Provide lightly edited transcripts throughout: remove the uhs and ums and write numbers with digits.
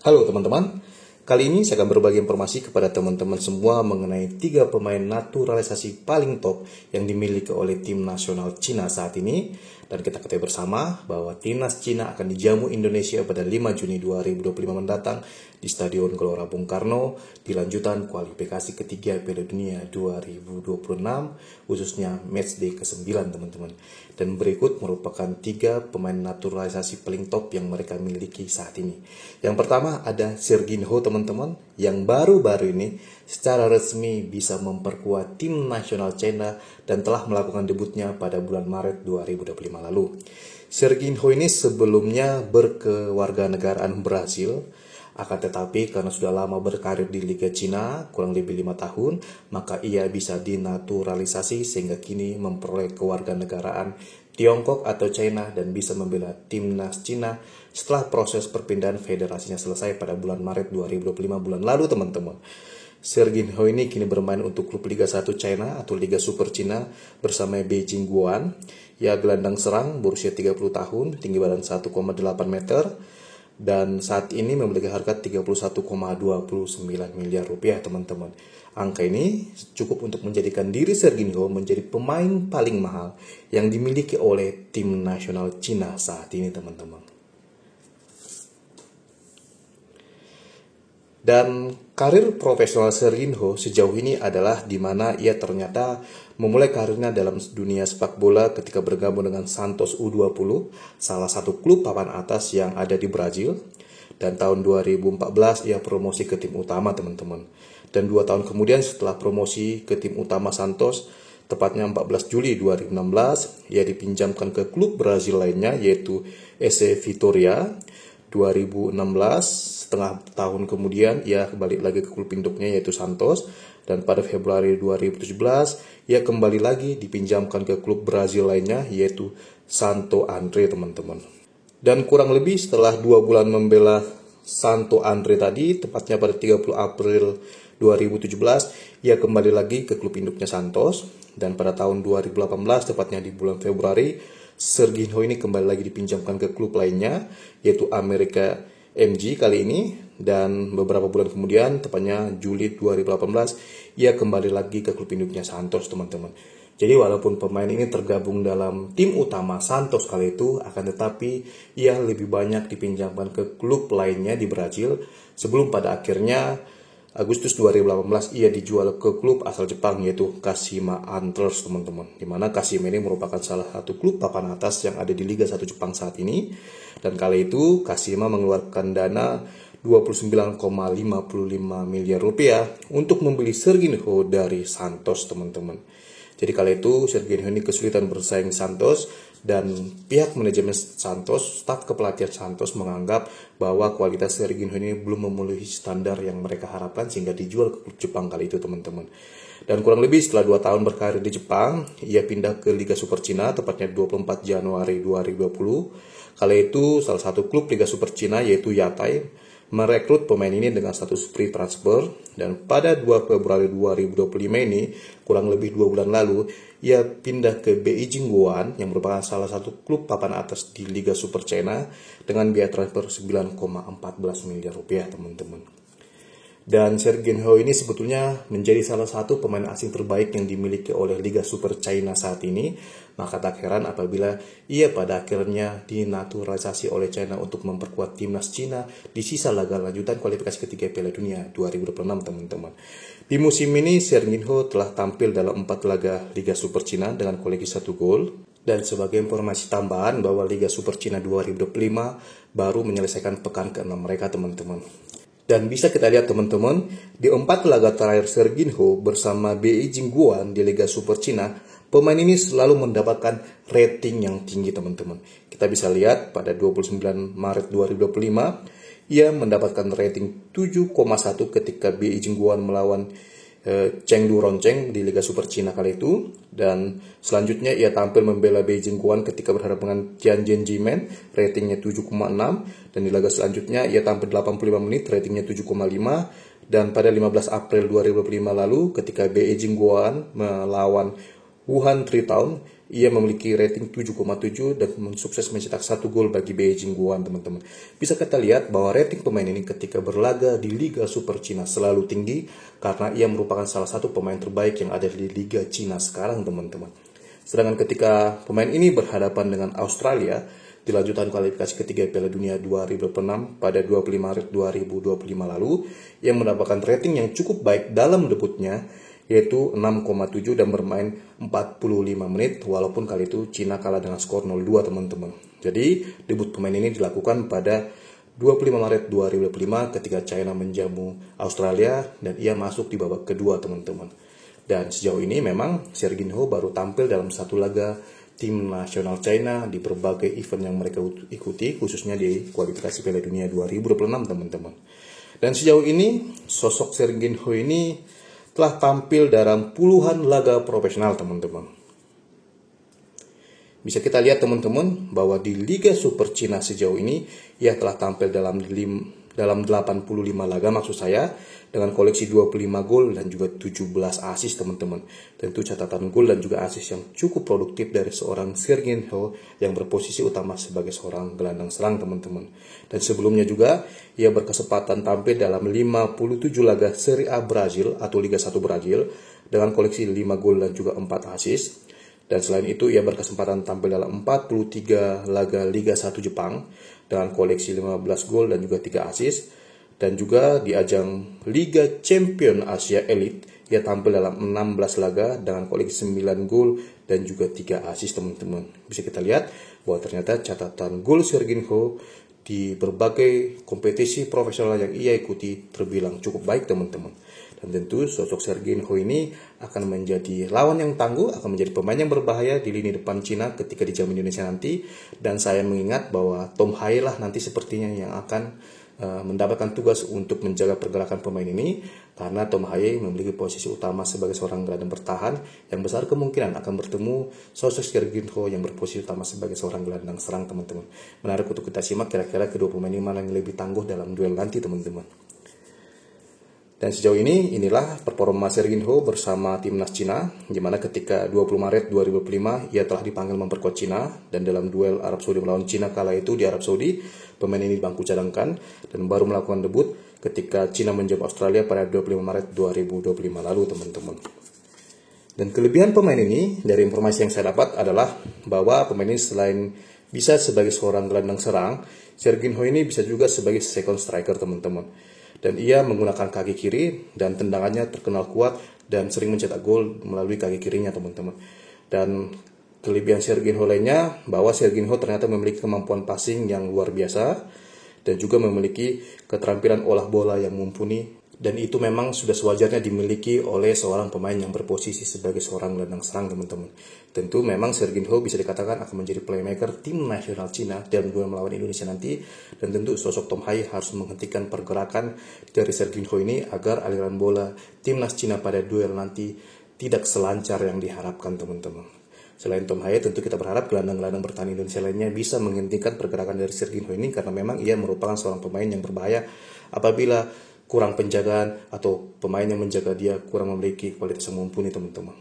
Halo teman-teman, kali ini saya akan berbagi informasi kepada teman-teman semua mengenai 3 pemain naturalisasi paling top yang dimiliki oleh tim nasional Cina saat ini. Dan kita ketahui bersama bahwa timnas Cina akan dijamu Indonesia pada 5 Juni 2025 mendatang di Stadion Gelora Bung Karno di lanjutan kualifikasi ketiga Piala Dunia 2026, khususnya matchday ke-9 teman-teman. Dan berikut merupakan 3 pemain naturalisasi paling top yang mereka miliki saat ini. Yang pertama ada Serginho teman-teman, yang baru-baru ini secara resmi bisa memperkuat tim nasional China dan telah melakukan debutnya pada bulan Maret 2025 lalu. Serginho ini sebelumnya berkewarganegaraan Brasil, akan tetapi karena sudah lama berkarir di Liga Cina, kurang lebih 5 tahun, maka ia bisa dinaturalisasi sehingga kini memperoleh kewarganegaraan Tiongkok atau China dan bisa membela timnas Cina setelah proses perpindahan federasinya selesai pada bulan Maret 2025 bulan lalu teman-teman. Serginho ini kini bermain untuk klub Liga 1 China atau Liga Super Cina bersama Beijing Guoan. Ia gelandang serang berusia 30 tahun, tinggi badan 1,8 meter, dan saat ini memiliki harga 31,29 miliar rupiah teman-teman. Angka ini cukup untuk menjadikan diri Serginho menjadi pemain paling mahal yang dimiliki oleh tim nasional Cina saat ini teman-teman. Dan karir profesional Serginho sejauh ini adalah di mana ia ternyata memulai karirnya dalam dunia sepak bola ketika bergabung dengan Santos U20, salah satu klub papan atas yang ada di Brazil. Dan tahun 2014 ia promosi ke tim utama teman-teman. Dan 2 tahun kemudian setelah promosi ke tim utama Santos, tepatnya 14 Juli 2016, ia dipinjamkan ke klub Brazil lainnya yaitu SC Vitória. 2016, setengah tahun kemudian ia kembali lagi ke klub induknya yaitu Santos, dan pada Februari 2017 ia kembali lagi dipinjamkan ke klub Brazil lainnya yaitu Santo André teman-teman. Dan kurang lebih setelah 2 bulan membela Santo André tadi, tepatnya pada 30 April 2017 ia kembali lagi ke klub induknya Santos, dan pada tahun 2018 tepatnya di bulan Februari Serginho ini kembali lagi dipinjamkan ke klub lainnya yaitu Amerika MG kali ini, dan beberapa bulan kemudian tepatnya Juli 2018 ia kembali lagi ke klub induknya Santos teman-teman. Jadi walaupun pemain ini tergabung dalam tim utama Santos kali itu, akan tetapi ia lebih banyak dipinjamkan ke klub lainnya di Brazil sebelum pada akhirnya Agustus 2018 ia dijual ke klub asal Jepang yaitu Kashima Antlers teman-teman. Dimana Kashima ini merupakan salah satu klub papan atas yang ada di Liga 1 Jepang saat ini. Dan kala itu Kashima mengeluarkan dana 29,55 miliar rupiah untuk membeli Serginho dari Santos teman-teman. Jadi kala itu Serginho ini kesulitan bersaing Santos, dan pihak manajemen Santos, staf kepelatihan Santos menganggap bahwa kualitas Serginho ini belum memenuhi standar yang mereka harapkan sehingga dijual ke klub Jepang kali itu teman-teman. Dan kurang lebih setelah 2 tahun berkarir di Jepang, ia pindah ke Liga Super Cina tepatnya 24 Januari 2020. Kala itu salah satu klub Liga Super Cina yaitu Yatai merekrut pemain ini dengan status free transfer, dan pada 2 Februari 2025 ini, kurang lebih 2 bulan lalu, ia pindah ke Beijing Guoan yang merupakan salah satu klub papan atas di Liga Super China dengan biaya transfer 9,14 miliar rupiah teman-teman. Dan Serginho ini sebetulnya menjadi salah satu pemain asing terbaik yang dimiliki oleh Liga Super China saat ini. Maka tak heran apabila ia pada akhirnya dinaturalisasi oleh China untuk memperkuat timnas Cina di sisa laga lanjutan kualifikasi ketiga Piala Dunia 2026 teman-teman. Di musim ini Serginho telah tampil dalam 4 laga Liga Super Cina dengan koleksi 1 gol. Dan sebagai informasi tambahan bahwa Liga Super Cina 2025 baru menyelesaikan pekan ke-6 mereka teman-teman. Dan bisa kita lihat teman-teman, di 4 laga terakhir Serginho bersama Beijing Guoan di Liga Super Cina, pemain ini selalu mendapatkan rating yang tinggi teman-teman. Kita bisa lihat pada 29 Maret 2025, ia mendapatkan rating 7,1 ketika Beijing Guoan melawan Chengdu Ronceng di Liga Super Cina kali itu. Dan selanjutnya ia tampil membela Beijing Guoan ketika berhadapan dengan Tianjin Jimen, ratingnya 7,6, dan di laga selanjutnya ia tampil 85 menit, ratingnya 7,5. Dan pada 15 April 2025 lalu ketika Beijing Guoan melawan Wuhan 3 Town, ia memiliki rating 7,7 dan sukses mencetak 1 gol bagi Beijing Guoan, teman-teman. Bisa kita lihat bahwa rating pemain ini ketika berlaga di Liga Super Cina selalu tinggi karena ia merupakan salah satu pemain terbaik yang ada di Liga Cina sekarang, teman-teman. Sedangkan ketika pemain ini berhadapan dengan Australia di lanjutan kualifikasi ketiga Piala Dunia 2006 pada 25 Maret 2025 lalu, ia mendapatkan rating yang cukup baik dalam debutnya, yaitu 6,7 dan bermain 45 menit, walaupun kali itu Cina kalah dengan skor 0-2, teman-teman. Jadi, debut pemain ini dilakukan pada 25 Maret 2005 ketika China menjamu Australia dan ia masuk di babak kedua, teman-teman. Dan sejauh ini memang Serginho baru tampil dalam satu laga tim nasional China di berbagai event yang mereka ikuti, khususnya di kualifikasi Piala Dunia 2026, teman-teman. Dan sejauh ini, sosok Serginho ini telah tampil dalam puluhan laga profesional, teman-teman. Bisa kita lihat, teman-teman, bahwa di Liga Super Cina sejauh ini ia telah tampil dalam 85 laga, maksud saya, dengan koleksi 25 gol dan juga 17 assist, teman-teman. Tentu catatan gol dan juga assist yang cukup produktif dari seorang Serginho yang berposisi utama sebagai seorang gelandang serang, teman-teman. Dan sebelumnya juga ia berkesempatan tampil dalam 57 laga Serie A Brazil atau Liga 1 Brazil dengan koleksi 5 gol dan juga 4 assist. Dan selain itu ia berkesempatan tampil dalam 43 laga Liga 1 Jepang dengan koleksi 15 gol dan juga 3 assist. Dan juga di ajang Liga Champion Asia Elite, ia tampil dalam 16 laga dengan koleksi 9 gol dan juga 3 assist, teman-teman. Bisa kita lihat bahwa ternyata catatan gol Serginho di berbagai kompetisi profesional yang ia ikuti terbilang cukup baik, teman-teman. Dan tentu sosok Serginho ini akan menjadi lawan yang tangguh, akan menjadi pemain yang berbahaya di lini depan Cina ketika dijamu Indonesia nanti. Dan saya mengingat bahwa Tom Haye lah nanti sepertinya yang akan mendapatkan tugas untuk menjaga pergerakan pemain ini, karena Tom Haye memiliki posisi utama sebagai seorang gelandang bertahan yang besar kemungkinan akan bertemu sosok Serginho yang berposisi utama sebagai seorang gelandang serang, teman-teman. Menarik untuk kita simak kira-kira kedua pemain ini mana yang lebih tangguh dalam duel nanti, teman-teman. Dan sejauh ini, inilah performa Serginho bersama timnas Cina, di mana ketika 20 Maret 2025 ia telah dipanggil memperkuat Cina, dan dalam duel Arab Saudi melawan Cina kala itu di Arab Saudi, pemain ini bangku cadangkan dan baru melakukan debut ketika Cina menjamu Australia pada 25 Maret 2025 lalu, teman-teman. Dan kelebihan pemain ini dari informasi yang saya dapat adalah bahwa pemain ini selain bisa sebagai seorang gelandang serang, Serginho ini bisa juga sebagai second striker, teman-teman. Dan ia menggunakan kaki kiri dan tendangannya terkenal kuat dan sering mencetak gol melalui kaki kirinya, teman-teman. Dan kelebihan Serginho lainnya bahwa Serginho ternyata memiliki kemampuan passing yang luar biasa dan juga memiliki keterampilan olah bola yang mumpuni, dan itu memang sudah sewajarnya dimiliki oleh seorang pemain yang berposisi sebagai seorang gelandang serang, teman-teman. Tentu memang Serginho bisa dikatakan akan menjadi playmaker tim nasional Cina dalam duel melawan Indonesia nanti, dan tentu sosok Tom Haye harus menghentikan pergerakan dari Serginho ini agar aliran bola timnas Cina pada duel nanti tidak selancar yang diharapkan, teman-teman. Selain Tom Haye, tentu kita berharap gelandang-gelandang bertahan Indonesia lainnya bisa menghentikan pergerakan dari Serginho ini, karena memang ia merupakan seorang pemain yang berbahaya apabila kurang penjagaan atau pemain yang menjaga dia kurang memiliki kualitas yang mumpuni, teman-teman.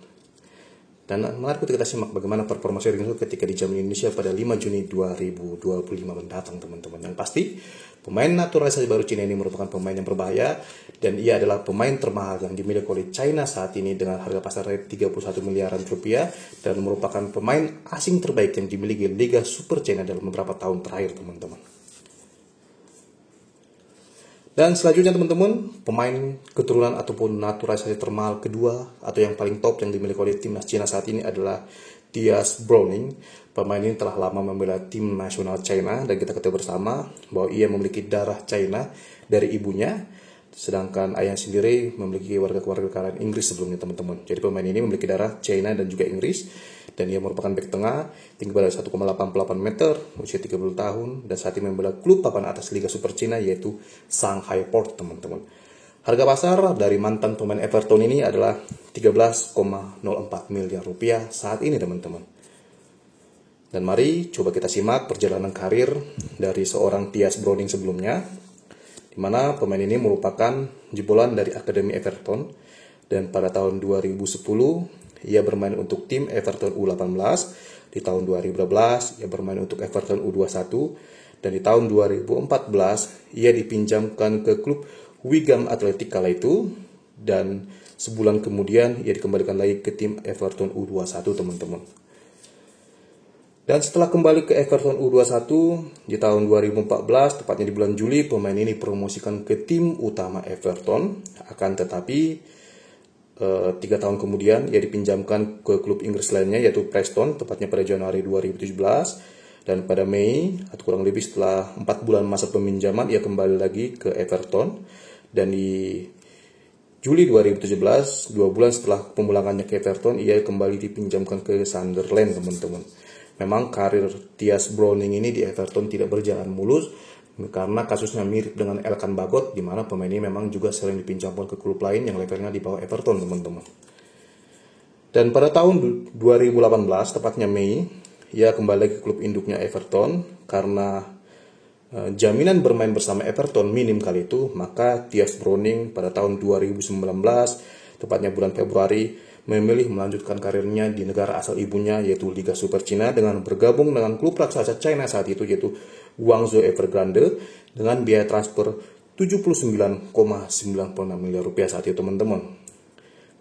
Dan mari kita simak bagaimana performa Serginho ketika dijamu Indonesia pada 5 Juni 2025 mendatang, teman-teman. Yang pasti, pemain naturalisasi baru Cina ini merupakan pemain yang berbahaya, dan ia adalah pemain termahal yang dimiliki oleh China saat ini dengan harga pasar rate 31 miliaran rupiah, dan merupakan pemain asing terbaik yang dimiliki Liga Super China dalam beberapa tahun terakhir, teman-teman. Dan selanjutnya, teman-teman, pemain keturunan ataupun naturalisasi termahal kedua atau yang paling top yang dimiliki oleh timnas Cina saat ini adalah Thias Browning. Pemain ini telah lama membela tim nasional China, dan kita ketahui bersama bahwa ia memiliki darah China dari ibunya, sedangkan ayah sendiri memiliki warga Inggris sebelumnya, teman-teman. Jadi pemain ini memiliki darah China dan juga Inggris, dan ia merupakan bek tengah, tinggi badan 1,88 meter, usia 30 tahun, dan saat ini membela klub papan atas Liga Super Cina yaitu Shanghai Port, teman-teman. Harga pasar dari mantan pemain Everton ini adalah 13,04 miliar rupiah saat ini, teman-teman. Dan mari coba kita simak perjalanan karir dari seorang Thias Browning sebelumnya, di mana pemain ini merupakan jebolan dari Akademi Everton, dan pada tahun 2010 ia bermain untuk tim Everton U18. Di tahun 2012 ia bermain untuk Everton U21, dan di tahun 2014 ia dipinjamkan ke klub Wigan Athletic kala itu, dan sebulan kemudian ia dikembalikan lagi ke tim Everton U21 teman-teman. Dan setelah kembali ke Everton U21 di tahun 2014, tepatnya di bulan Juli, pemain ini dipromosikan ke tim utama Everton. Akan tetapi 3 tahun kemudian ia dipinjamkan ke klub Inggris lainnya, yaitu Preston, tepatnya pada Januari 2017. Dan pada Mei, atau kurang lebih setelah 4 bulan masa peminjaman, ia kembali lagi ke Everton. Dan di Juli 2017, 2 bulan setelah pemulangannya ke Everton, ia kembali dipinjamkan ke Sunderland teman-teman. Memang karir Thias Browning ini di Everton tidak berjalan mulus karena kasusnya mirip dengan Elkan Bagot, di mana pemain ini memang juga sering dipinjamkan ke klub lain yang levelnya di bawah Everton teman-teman. Dan pada tahun 2018, tepatnya Mei, ia kembali lagi ke klub induknya Everton karena jaminan bermain bersama Everton minim kali itu, maka Thias Browning pada tahun 2019, tepatnya bulan Februari, memilih melanjutkan karirnya di negara asal ibunya, yaitu Liga Super Cina, dengan bergabung dengan klub raksasa China saat itu, yaitu Guangzhou Evergrande, dengan biaya transfer 79,96 miliar rupiah saat itu teman-teman.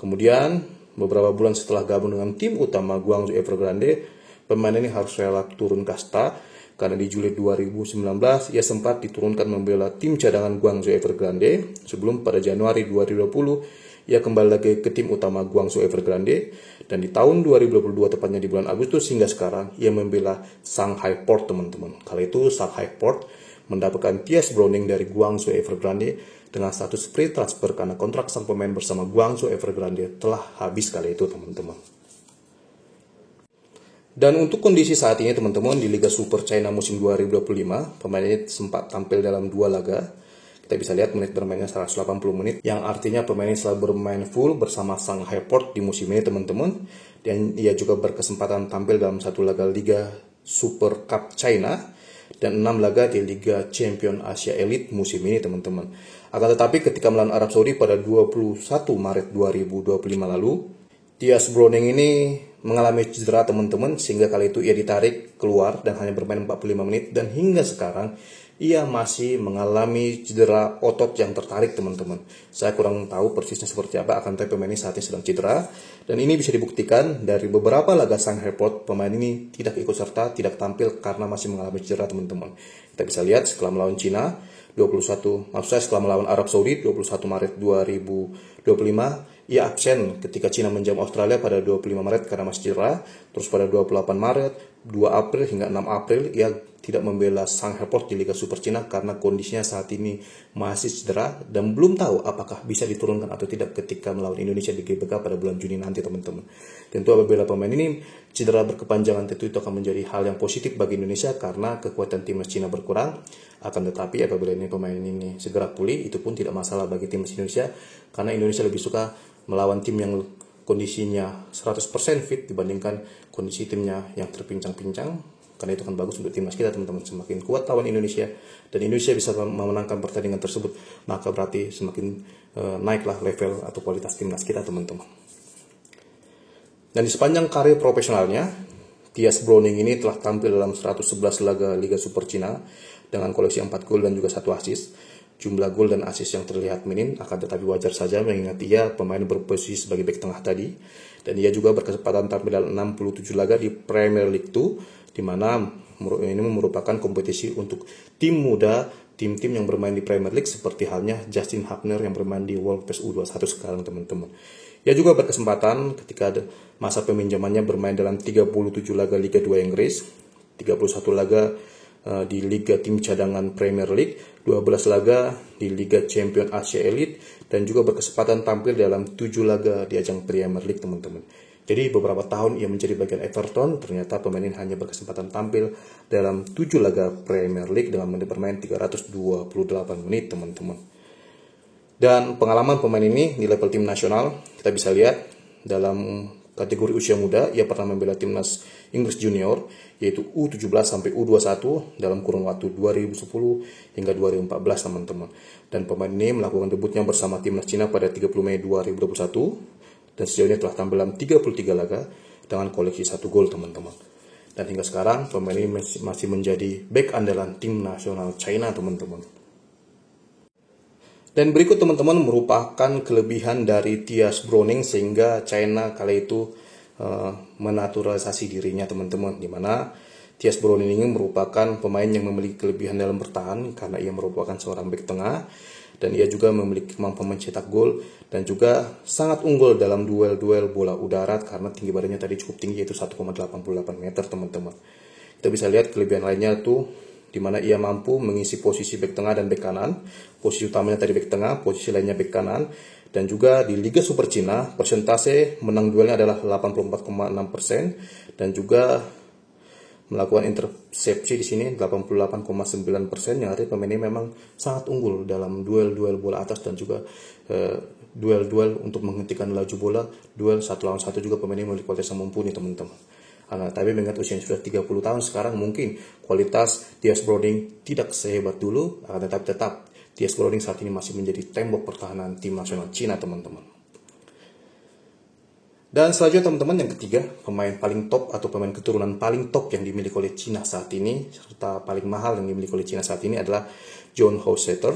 Kemudian beberapa bulan setelah gabung dengan tim utama Guangzhou Evergrande, pemain ini harus rela turun kasta karena di Juli 2019 ia sempat diturunkan membela tim cadangan Guangzhou Evergrande, sebelum pada Januari 2020 ia kembali lagi ke tim utama Guangzhou Evergrande, dan di tahun 2022, tepatnya di bulan Agustus hingga sekarang, ia membela Shanghai Port teman-teman. Kala itu Shanghai Port mendapatkan Thias Browning dari Guangzhou Evergrande dengan status free transfer karena kontrak sang pemain bersama Guangzhou Evergrande telah habis kala itu teman-teman. Dan untuk kondisi saat ini teman-teman, di Liga Super China musim 2025, pemain ini sempat tampil dalam 2 laga. Kita bisa lihat menit bermainnya 180 menit, yang artinya pemain ini selalu bermain full bersama Shanghai Port di musim ini teman-teman. Dan ia juga berkesempatan tampil dalam 1 laga Liga Super Cup China dan 6 laga di Liga Champion Asia Elite musim ini teman-teman. Akan tetapi ketika melawan Arab Saudi pada 21 Maret 2025 lalu, Thias Browning ini mengalami cedera teman-teman, sehingga kali itu ia ditarik keluar dan hanya bermain 45 menit, dan hingga sekarang ia masih mengalami cedera otot yang tertarik teman-teman. Saya kurang tahu persisnya seperti apa, akan tetapi pemain ini saat ini sedang cedera, dan ini bisa dibuktikan dari beberapa laga Shanghai Port, pemain ini tidak ikut serta, tidak tampil karena masih mengalami cedera teman-teman. Kita bisa lihat setelah melawan Cina setelah melawan Arab Saudi 21 Maret 2025, ia absen ketika Cina menjam Australia pada 25 Maret karena masih cedera. Terus pada 28 Maret, 2 April hingga 6 April ia tidak membela Shanghai Port di Liga Super Cina karena kondisinya saat ini masih cedera dan belum tahu apakah bisa diturunkan atau tidak ketika melawan Indonesia di GBK pada bulan Juni nanti teman-teman. Tentu apabila pemain ini cedera berkepanjangan, tentu itu akan menjadi hal yang positif bagi Indonesia karena kekuatan timnas Cina berkurang. Akan tetapi apabila pemain ini segera pulih, itu pun tidak masalah bagi timnas Indonesia karena Indonesia lebih suka melawan tim yang kondisinya 100% fit dibandingkan kondisi timnya yang terpincang-pincang. Karena itu akan bagus untuk timnas kita teman-teman. Semakin kuat lawan Indonesia dan Indonesia bisa memenangkan pertandingan tersebut, maka berarti semakin naiklah level atau kualitas timnas kita teman-teman. Dan di sepanjang karir profesionalnya, Thias Browning ini telah tampil dalam 111 laga Liga Super Cina dengan koleksi 4 gol dan juga 1 assist. Jumlah gol dan assist yang terlihat minim, akan tetapi wajar saja mengingat ia pemain berposisi sebagai bek tengah tadi. Dan ia juga berkesempatan tampil dalam 67 laga di Premier League 2, di mana ini merupakan kompetisi untuk tim muda, tim-tim yang bermain di Premier League seperti halnya Justin Hapner yang bermain di Wolves U21 sekarang teman-teman. Ia juga berkesempatan ketika masa peminjamannya bermain dalam 37 laga Liga 2 Inggris, 31 laga di Liga Tim Cadangan Premier League, 12 laga di Liga Champion Asia Elite, dan juga berkesempatan tampil dalam 7 laga di ajang Premier League teman-teman. Jadi beberapa tahun ia menjadi bagian Everton, ternyata pemain ini hanya berkesempatan tampil dalam 7 laga Premier League dengan bermain 328 menit teman-teman. Dan pengalaman pemain ini di level tim nasional, kita bisa lihat dalam kategori usia muda, ia pernah membela timnas Inggris Junior, yaitu U17 sampai U21 dalam kurun waktu 2010 hingga 2014 teman-teman. Dan pemain ini melakukan debutnya bersama timnas Cina pada 30 Mei 2021. dan sejauh ini telah tampil dalam 33 laga dengan koleksi 1 gol teman-teman. Dan hingga sekarang pemain ini masih menjadi bek andalan tim nasional China teman-teman. Dan berikut teman-teman merupakan kelebihan dari Thias Browning sehingga China kala itu menaturalisasi dirinya teman-teman, dimana Thias Browning ini merupakan pemain yang memiliki kelebihan dalam bertahan karena ia merupakan seorang bek tengah dan ia juga memiliki kemampuan mencetak gol dan juga sangat unggul dalam duel-duel bola udara karena tinggi badannya tadi cukup tinggi yaitu 1,88 meter teman-teman. Kita bisa lihat kelebihan lainnya tuh di mana ia mampu mengisi posisi bek tengah dan bek kanan. Posisi utamanya tadi bek tengah, posisi lainnya bek kanan. Dan juga di Liga Super Cina, persentase menang duelnya adalah 84,6% dan juga melakukan intersepsi di sini 88,9%, yang artinya pemain ini memang sangat unggul dalam duel-duel bola atas dan juga duel-duel untuk menghentikan laju bola, duel 1 lawan 1 juga pemain ini memiliki kualitas yang mumpuni teman-teman. Tapi mengingat usia sudah 30 tahun sekarang mungkin kualitas Thias Browning tidak sehebat dulu, akan tetap Thias Browning saat ini masih menjadi tembok pertahanan tim nasional Cina teman-teman. Dan selanjutnya teman-teman yang ketiga, pemain paling top atau pemain keturunan paling top yang dimiliki oleh Cina saat ini serta paling mahal yang dimiliki oleh Cina saat ini adalah John Hosseter,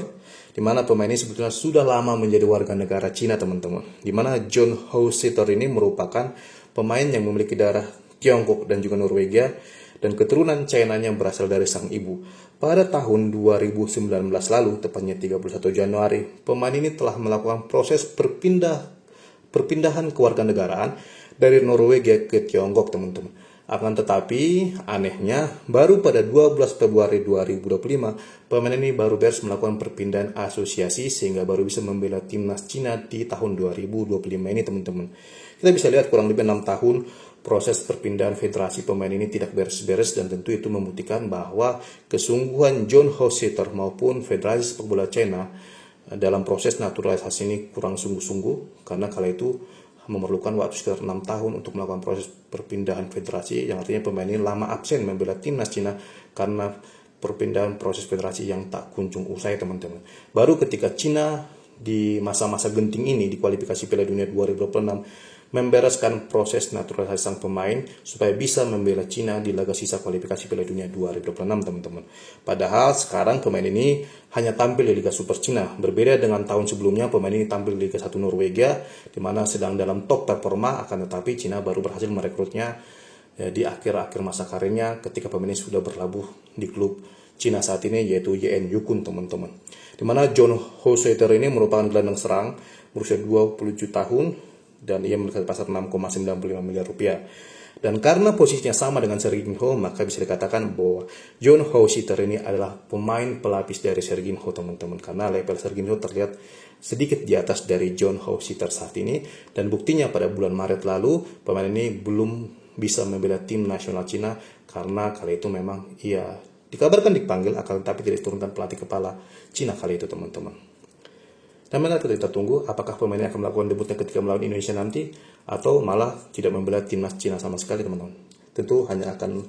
di mana pemain ini sebetulnya sudah lama menjadi warga negara Cina teman-teman. Di mana John Hosseter ini merupakan pemain yang memiliki darah Tiongkok dan juga Norwegia dan keturunan China-nya berasal dari sang ibu. Pada tahun 2019 lalu, tepatnya 31 Januari, pemain ini telah melakukan proses perpindahan kewarganegaraan dari Norwegia ke Tiongkok, teman-teman. Akan tetapi, anehnya, baru pada 12 Februari 2025, pemain ini baru beres melakukan perpindahan asosiasi sehingga baru bisa membela timnas Cina di tahun 2025 ini, teman-teman. Kita bisa lihat kurang lebih 6 tahun proses perpindahan federasi pemain ini tidak beres-beres dan tentu itu membuktikan bahwa kesungguhan John Hosseter maupun Federasi Sepak Bola China dalam proses naturalisasi ini kurang sungguh-sungguh karena kala itu memerlukan waktu sekitar 6 tahun untuk melakukan proses perpindahan federasi yang artinya pemain ini lama absen membela timnas Cina karena perpindahan proses federasi yang tak kunjung usai teman-teman. Baru ketika Cina di masa-masa genting ini di kualifikasi Piala Dunia 2026 membereskan proses naturalisasi sang pemain supaya bisa membela Cina di laga sisa kualifikasi Piala Dunia 2026 teman-teman. Padahal sekarang pemain ini hanya tampil di Liga Super Cina. Berbeda dengan tahun sebelumnya pemain ini tampil di Liga 1 Norwegia di mana sedang dalam top performa, akan tetapi Cina baru berhasil merekrutnya di akhir-akhir masa karirnya ketika pemain ini sudah berlabuh di klub Cina saat ini yaitu YN Yukon teman-teman. Di mana John Hosseter ini merupakan gelandang serang berusia 27 tahun dan ia memiliki pasar 6,95 miliar rupiah. Dan karena posisinya sama dengan Serginho, maka bisa dikatakan bahwa John Hosseter ini adalah pemain pelapis dari Serginho teman-teman. Karena level Serginho terlihat sedikit di atas dari John Hosseter saat ini. Dan buktinya pada bulan Maret lalu, pemain ini belum bisa membela tim nasional Cina karena kali itu memang ia dikabarkan dipanggil akan tetapi tidak diturunkan pelatih kepala Cina kali itu teman-teman. Dan mana kita tunggu apakah pemain ini akan melakukan debutnya ketika melawan Indonesia nanti atau malah tidak membela timnas Cina sama sekali teman-teman. Tentu hanya akan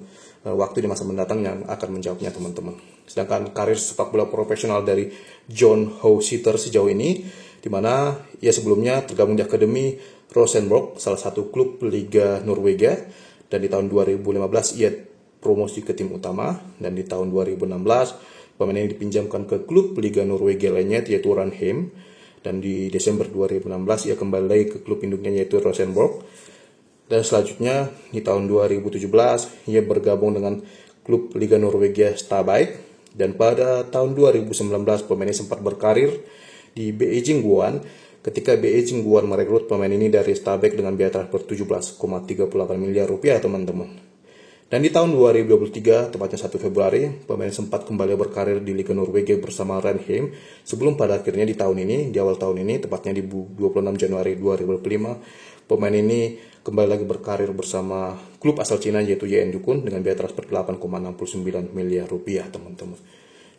waktu di masa mendatang yang akan menjawabnya teman-teman. Sedangkan karir sepak bola profesional dari John Hosseter sejauh ini, di mana ia sebelumnya tergabung di Akademi Rosenborg, salah satu klub Liga Norwegia, dan di tahun 2015 ia promosi ke tim utama, dan di tahun 2016 pemain ini dipinjamkan ke klub Liga Norwegia lainnya yaitu Ranheim. Dan di Desember 2016 ia kembali lagi ke klub induknya yaitu Rosenborg. Dan selanjutnya di tahun 2017 ia bergabung dengan klub Liga Norwegia Stabæk. Dan pada tahun 2019 pemain ini sempat berkarir di BE Jingguan ketika BE Jingguan merekrut pemain ini dari Stabæk dengan biaya transfer 17,38 miliar rupiah teman-teman. Dan di tahun 2023, tepatnya 1 Februari, pemain sempat kembali berkarir di Liga Norwegia bersama Ranheim sebelum pada akhirnya di awal tahun ini, tepatnya di 26 Januari 2025, pemain ini kembali lagi berkarir bersama klub asal Cina yaitu YN Yukon dengan biaya transfer 8,69 miliar rupiah, teman-teman.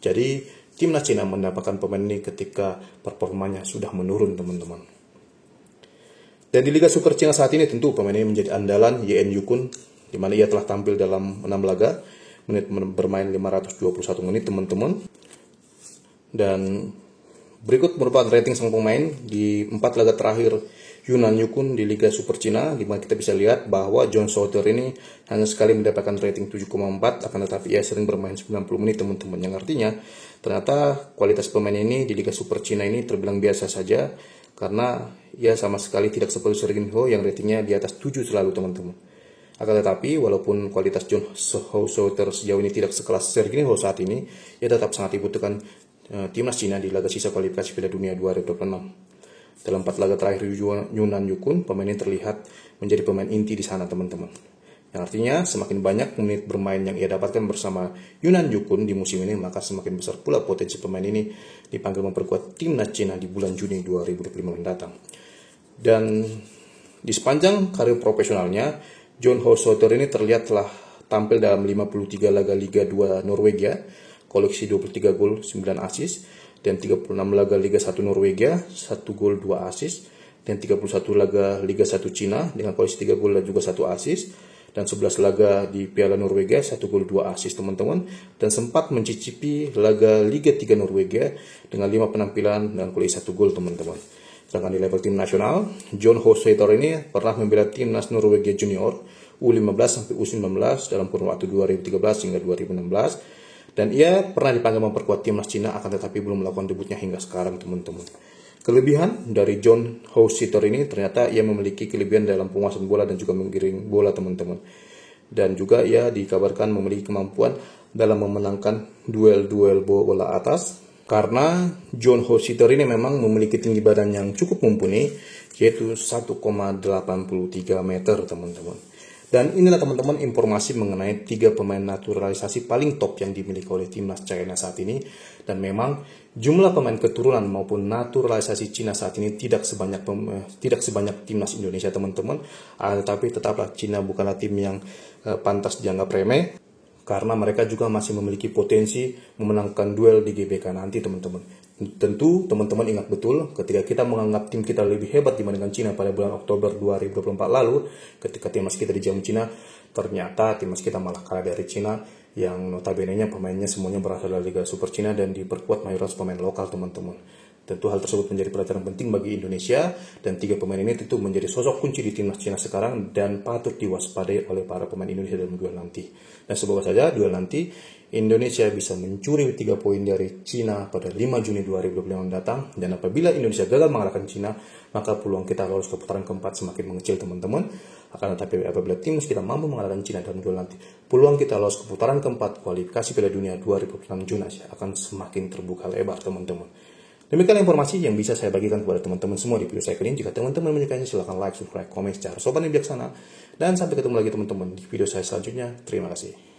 Jadi, timnas Cina mendapatkan pemain ini ketika performanya sudah menurun, teman-teman. Dan di Liga Super Cina saat ini tentu pemain ini menjadi andalan YN Yukon, di mana ia telah tampil dalam 6 laga, menit bermain 521 menit teman-teman. Dan Berikut merupakan rating sang pemain di 4 laga terakhir Yunnan Yukun di Liga Super Cina, di mana kita bisa lihat bahwa John Souther ini hanya sekali mendapatkan rating 7,4, akan tetapi ia sering bermain 90 menit teman-teman. Yang artinya ternyata kualitas pemain ini di Liga Super Cina ini terbilang biasa saja, karena ia sama sekali tidak seperti Serginho yang ratingnya di atas 7 selalu teman-teman. Akan tetapi walaupun kualitas John Souther sejauh ini tidak sekelas Serginho saat ini, ia tetap sangat dibutuhkan timnas Cina di laga sisa kualifikasi Piala Dunia 2026. Dalam 4 laga terakhir Yunnan Yukun, pemain ini terlihat menjadi pemain inti di sana teman-teman. Yang artinya semakin banyak menit bermain yang ia dapatkan bersama Yunnan Yukun di musim ini, maka semakin besar pula potensi pemain ini dipanggil memperkuat timnas Cina di bulan Juni 2025 mendatang. Dan di sepanjang karir profesionalnya, John Souther ini terlihat telah tampil dalam 53 laga Liga 2 Norwegia, koleksi 23 gol, 9 assist, dan 36 laga Liga 1 Norwegia, 1 gol, 2 assist, dan 31 laga Liga 1 Cina dengan koleksi 3 gol dan juga 1 assist, dan 11 laga di Piala Norwegia, 1 gol, 2 assist teman-teman, dan sempat mencicipi laga Liga 3 Norwegia dengan 5 penampilan dan koleksi 1 gol teman-teman. Sedangkan di level tim nasional, John Souther ini pernah membela timnas Norwegia Junior U15 sampai U19 dalam kurun waktu 2013 hingga 2016. Dan ia pernah dipanggil memperkuat timnas Cina, akan tetapi belum melakukan debutnya hingga sekarang teman-teman. Kelebihan dari John Souther ini ternyata ia memiliki kelebihan dalam penguasaan bola dan juga menggiring bola teman-teman. Dan juga ia dikabarkan memiliki kemampuan dalam memenangkan duel-duel bola atas, karena John Souther ini memang memiliki tinggi badan yang cukup mumpuni, yaitu 1,83 meter teman-teman. Dan inilah teman-teman informasi mengenai 3 pemain naturalisasi paling top yang dimiliki oleh timnas China saat ini. Dan memang jumlah pemain keturunan maupun naturalisasi Cina saat ini tidak sebanyak timnas Indonesia teman-teman. Tetapi tetaplah Cina bukanlah tim yang pantas dianggap remeh, karena mereka juga masih memiliki potensi memenangkan duel di GBK nanti teman-teman. Tentu teman-teman ingat betul ketika kita menganggap tim kita lebih hebat dibandingkan Cina pada bulan Oktober 2024 lalu, ketika timnas kita dijamu Cina, ternyata timnas kita malah kalah dari Cina yang notabene-nya pemainnya semuanya berasal dari Liga Super Cina dan diperkuat mayoritas pemain lokal teman-teman. Tentu hal tersebut menjadi pelajaran penting bagi Indonesia, dan 3 pemain ini tentu menjadi sosok kunci di timnas Cina sekarang dan patut diwaspadai oleh para pemain Indonesia dalam duel nanti. Dan semoga saja duel nanti Indonesia bisa mencuri 3 poin dari Cina pada 5 Juni 2025 mendatang. Dan apabila Indonesia gagal mengalahkan Cina, maka peluang kita lolos ke putaran keempat semakin mengecil teman-teman. Akan tetapi apabila timnas kita mampu mengalahkan Cina dalam duel nanti, peluang kita lolos ke putaran keempat kualifikasi Piala Dunia 2026 Juni akan semakin terbuka lebar teman-teman. Demikian informasi yang bisa saya bagikan kepada teman-teman semua di video saya kali ini. Jika teman-teman menyukainya, silahkan like, subscribe, komen secara sopan dan bijaksana. Dan sampai ketemu lagi teman-teman di video saya selanjutnya. Terima kasih.